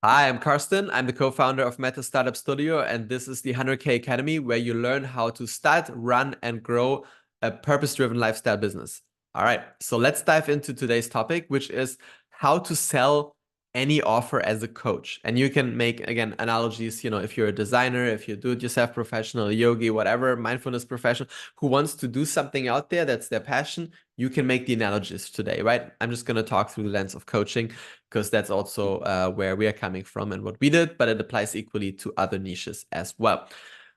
Hi, I'm Carsten. I'm the co-founder of MettaStartup Studio, and this is the 100K Academy where you learn how to start, run, and grow a purpose-driven lifestyle business. All right, so let's dive into today's topic, which is how to sell any offer as a coach. And you can make, again, analogies, if you're a designer, if you do-it-yourself professional, a yogi, whatever, mindfulness professional who wants to do something out there that's their passion, you can make the analogies today, right? I'm just going to talk through the lens of coaching because that's also where we are coming from and what we did, but it applies equally to other niches as well.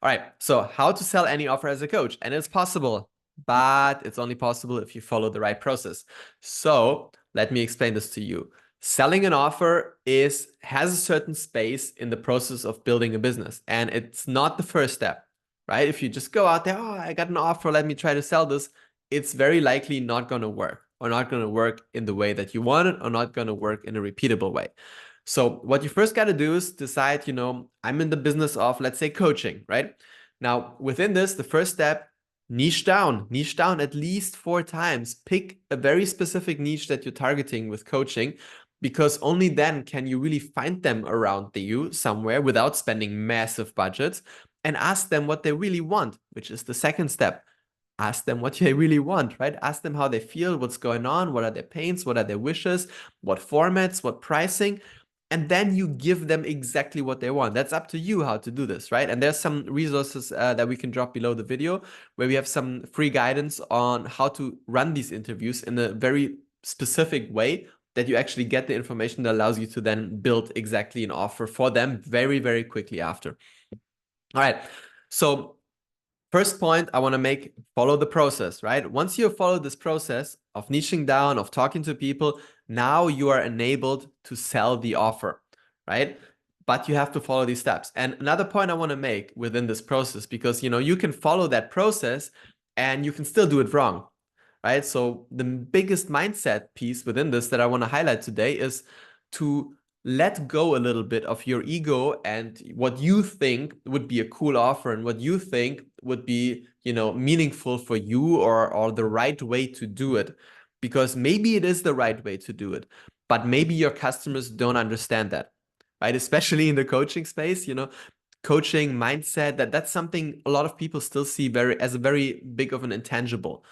All right, so how to sell any offer as a coach. And it's possible, but it's only possible if you follow the right process. So let me explain this to you. Selling an offer has a certain space in the process of building a business, and it's not the first step, right? If you just go out there, oh, I got an offer, let me try to sell this, it's very likely not going to work, or not going to work in the way that you want it, or not going to work in a repeatable way. So what you first got to do is decide, I'm in the business of, let's say, coaching, right? Now, within this, the first step, niche down at least 4 times. Pick a very specific niche that you're targeting with coaching, because only then can you really find them around you somewhere without spending massive budgets, and ask them what they really want, which is the second step. Ask them what they really want, right? Ask them how they feel, what's going on, what are their pains, what are their wishes, what formats, what pricing, and then you give them exactly what they want. That's up to you how to do this, right? And there's some resources that we can drop below the video where we have some free guidance on how to run these interviews in a very specific way that you actually get the information that allows you to then build exactly an offer for them very, very quickly after. All right, so first point I want to make, follow the process, right? Once you follow this process of niching down, of talking to people, now you are enabled to sell the offer, right? But you have to follow these steps. And another point I want to make within this process, because, you can follow that process and you can still do it wrong, right? So the biggest mindset piece within this that I want to highlight today is to let go a little bit of your ego and what you think would be a cool offer and what you think would be, meaningful for you, or the right way to do it. Because maybe it is the right way to do it, but maybe your customers don't understand that, right? Especially in the coaching space, coaching mindset, that's something a lot of people still see as a very big of an intangible.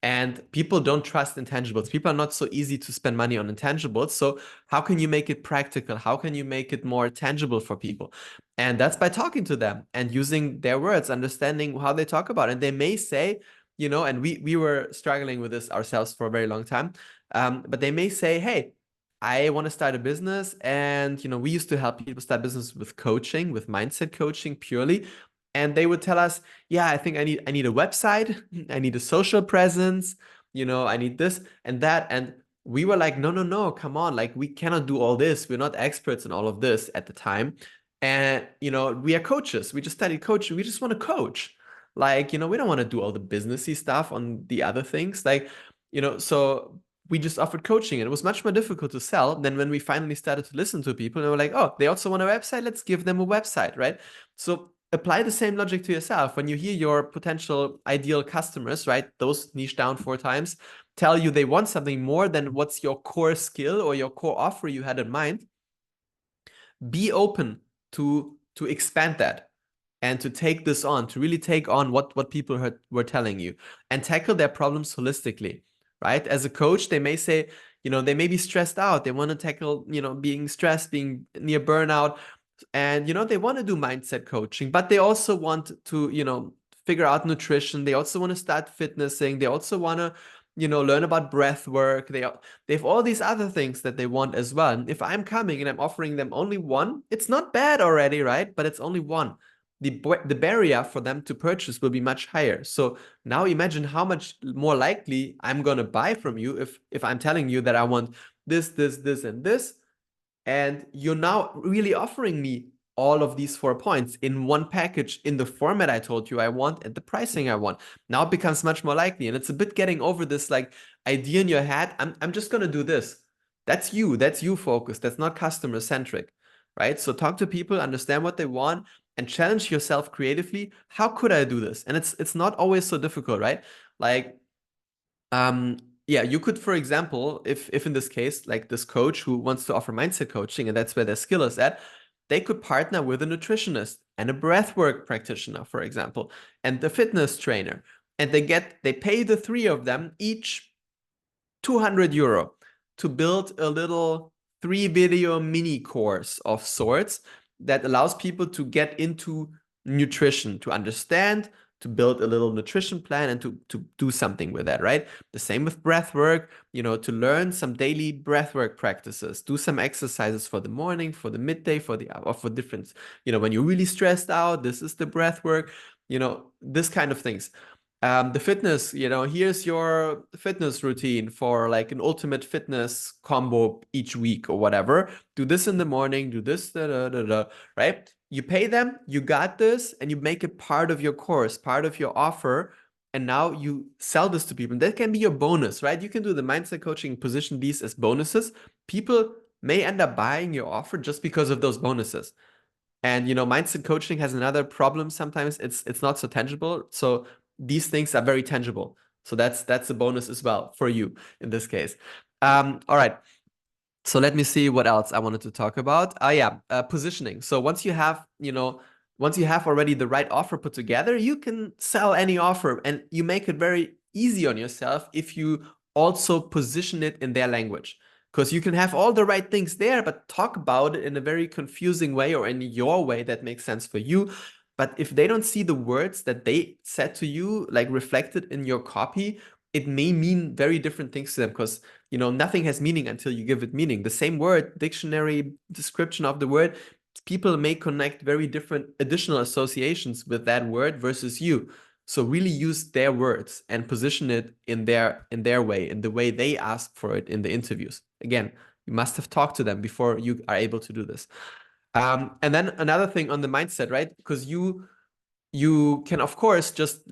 And people don't trust intangibles. People are not so easy to spend money on intangibles. So how can you make it practical? How can you make it more tangible for people? And that's by talking to them and using their words, understanding how they talk about it. And they may say, and we were struggling with this ourselves for a very long time, but they may say, hey, I want to start a business. And, we used to help people start business with coaching, with mindset coaching purely. And they would tell us, yeah, I think I need a website, I need a social presence, I need this and that. And we were like, no, come on, like we cannot do all this. We're not experts in all of this at the time. And, we are coaches. We just studied coaching. We just want to coach. Like, we don't want to do all the businessy stuff on the other things. Like, so we just offered coaching, and it was much more difficult to sell than when we finally started to listen to people and we're like, oh, they also want a website. Let's give them a website, right? So apply the same logic to yourself. When you hear your potential ideal customers, right, those niche down 4 times, tell you they want something more than what's your core skill or your core offer you had in mind, be open to expand that and to take this on, to really take on what people were telling you and tackle their problems holistically, right? As a coach, they may say, they may be stressed out. They want to tackle, being stressed, being near burnout. And, they want to do mindset coaching, but they also want to, figure out nutrition. They also want to start fitnessing. They also want to, learn about breath work. They have all these other things that they want as well. And if I'm coming and I'm offering them only one, it's not bad already, right? But it's only one. The barrier for them to purchase will be much higher. So now imagine how much more likely I'm going to buy from you if I'm telling you that I want this, and this. And you're now really offering me all of these 4 points in one package in the format I told you I want and the pricing I want. Now it becomes much more likely. And it's a bit getting over this like idea in your head. I'm just going to do this. That's you focused. That's not customer centric, right? So talk to people, understand what they want, and challenge yourself creatively. How could I do this? And it's not always so difficult, right? Like, Yeah, you could, for example, if in this case, like this coach who wants to offer mindset coaching and that's where their skill is at, they could partner with a nutritionist and a breathwork practitioner, for example, and the fitness trainer. And they pay the three of them each 200 euro to build a little 3-video mini course of sorts that allows people to get into nutrition, to understand, to build a little nutrition plan and to do something with that, right? The same with breath work, to learn some daily breath work practices, do some exercises for the morning, for the midday, or for different, when you're really stressed out, this is the breath work, this kind of things. The fitness, here's your fitness routine for like an ultimate fitness combo each week or whatever. Do this in the morning, do this, right? You pay them, you got this, and you make it part of your course, part of your offer. And now you sell this to people. And that can be your bonus, right? You can do the mindset coaching, position these as bonuses. People may end up buying your offer just because of those bonuses. And mindset coaching has another problem sometimes. It's not so tangible. So these things are very tangible. So that's a bonus as well for you in this case. All right. So let me see what else I wanted to talk about. Positioning. So once you have already the right offer put together, you can sell any offer and you make it very easy on yourself if you also position it in their language. Because you can have all the right things there, but talk about it in a very confusing way or in your way that makes sense for you. But if they don't see the words that they said to you, like reflected in your copy, it may mean very different things to them because nothing has meaning until you give it meaning. The same word, dictionary description of the word, people may connect very different additional associations with that word versus you. So really use their words and position it in their way, in the way they ask for it in the interviews. Again, you must have talked to them before you are able to do this. And then another thing on the mindset, right? Because you can, of course, just,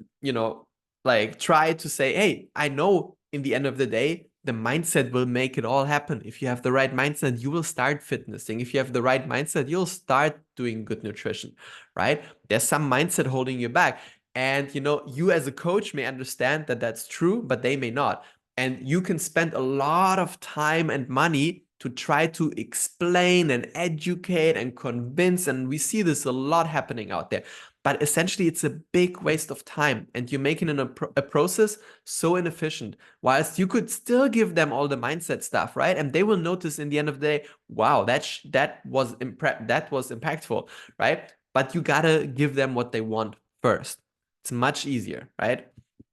like try to say, hey, I know in the end of the day, the mindset will make it all happen. If you have the right mindset, you will start fitnessing. If you have the right mindset, you'll start doing good nutrition, right? There's some mindset holding you back. And, you as a coach may understand that that's true, but they may not. And you can spend a lot of time and money to try to explain and educate and convince. And we see this a lot happening out there. But essentially, it's a big waste of time and you're making a process so inefficient. Whilst you could still give them all the mindset stuff, right? And they will notice in the end of the day, wow, that was impactful, right? But you gotta give them what they want first. It's much easier, right?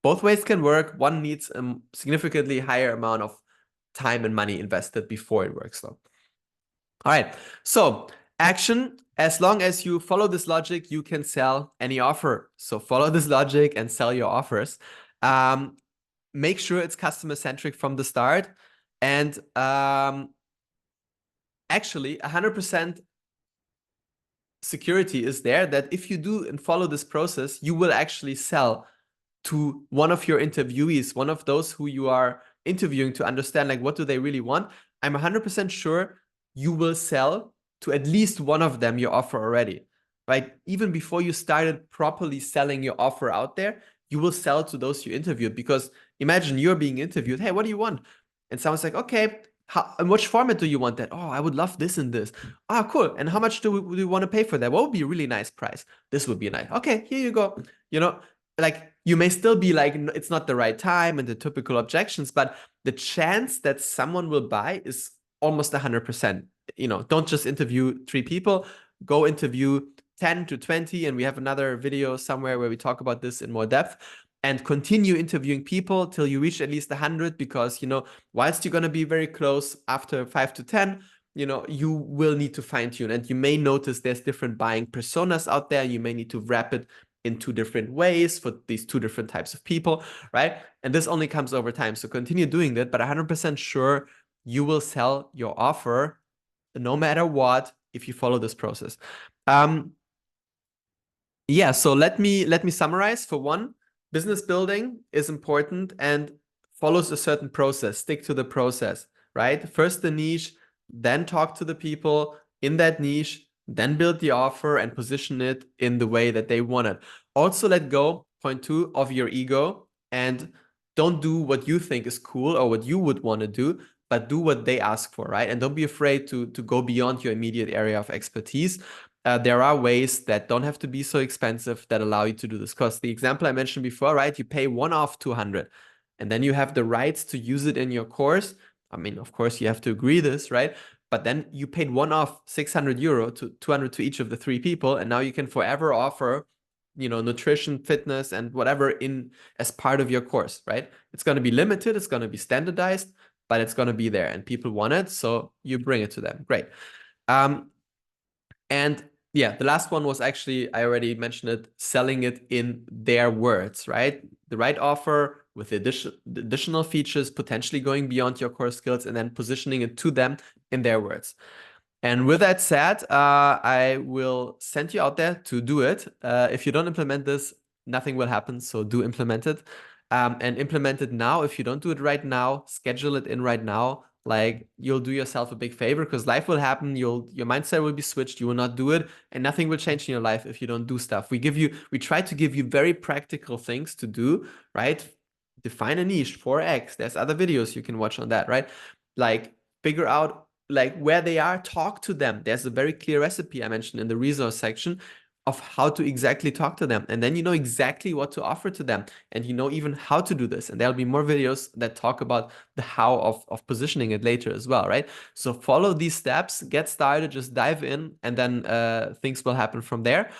Both ways can work. One needs a significantly higher amount of time and money invested before it works, though. All right, so action. As long as you follow this logic, you can sell any offer. So follow this logic and sell your offers. Make sure it's customer-centric from the start. And actually, 100% security is there that if you do and follow this process, you will actually sell to one of your interviewees, one of those who you are interviewing to understand, like, what do they really want. I'm 100% sure you will sell to at least one of them your offer already, right? Even before you started properly selling your offer out there, you will sell to those you interviewed. Because imagine you're being interviewed. Hey, what do you want? And someone's like, okay, in which format do you want that? Oh, I would love this and this. Ah, cool. And how much do we want to pay for that? What would be a really nice price? This would be nice. Okay, here you go. Like, you may still be like, it's not the right time and the typical objections, but the chance that someone will buy is almost 100%. Don't just interview 3 people, go interview 10 to 20. And we have another video somewhere where we talk about this in more depth, and continue interviewing people till you reach at least 100, because, whilst you're going to be very close after 5 to 10, you will need to fine tune, and you may notice there's different buying personas out there. You may need to wrap it in 2 different ways for these 2 different types of people, right? And this only comes over time. So continue doing that, but 100% sure you will sell your offer no matter what if you follow this process. Yeah, so let me summarize. For one, business building is important and follows a certain process. Stick to the process, right? First the niche, then talk to the people in that niche, then build the offer and position it in the way that they want it. Also let go, point 2, of your ego and don't do what you think is cool or what you would want to do, but do what they ask for, right? And don't be afraid to go beyond your immediate area of expertise. There are ways that don't have to be so expensive that allow you to do this. Because the example I mentioned before, right? You pay one-off 200, and then you have the rights to use it in your course. I mean, of course, you have to agree this, right? But then you paid one-off 600 euro to 200 to each of the 3 people, and now you can forever offer, you know, nutrition, fitness, and whatever in as part of your course, right? It's going to be limited, it's going to be standardized, but it's going to be there, and people want it, so you bring it to them. Great. And yeah, the last one was actually, I already mentioned it, selling it in their words, right? The right offer with additional features, potentially going beyond your core skills, and then positioning it to them in their words. And with that said, I will send you out there to do it. If you don't implement this, nothing will happen. So do implement it, and implement it now. If you don't do it right now, schedule it in right now. Like, you'll do yourself a big favor, because life will happen. Your mindset will be switched. You will not do it, and nothing will change in your life if you don't do stuff. We try to give you very practical things to do, right? Define a niche, 4X. There's other videos you can watch on that, right? Like, figure out like where they are, talk to them. There's a very clear recipe I mentioned in the resource section of how to exactly talk to them. And then you know exactly what to offer to them. And you know even how to do this. And there'll be more videos that talk about the how of positioning it later as well, right? So follow these steps, get started, just dive in, and then things will happen from there.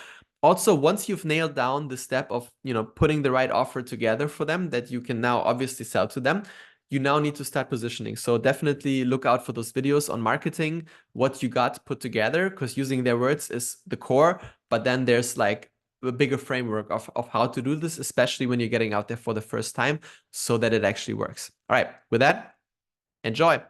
Also, once you've nailed down the step of, you know, putting the right offer together for them that you can now obviously sell to them, you now need to start positioning. So definitely look out for those videos on marketing, what you got put together, because using their words is the core, but then there's like a bigger framework of how to do this, especially when you're getting out there for the first time, so that it actually works. All right, with that, enjoy.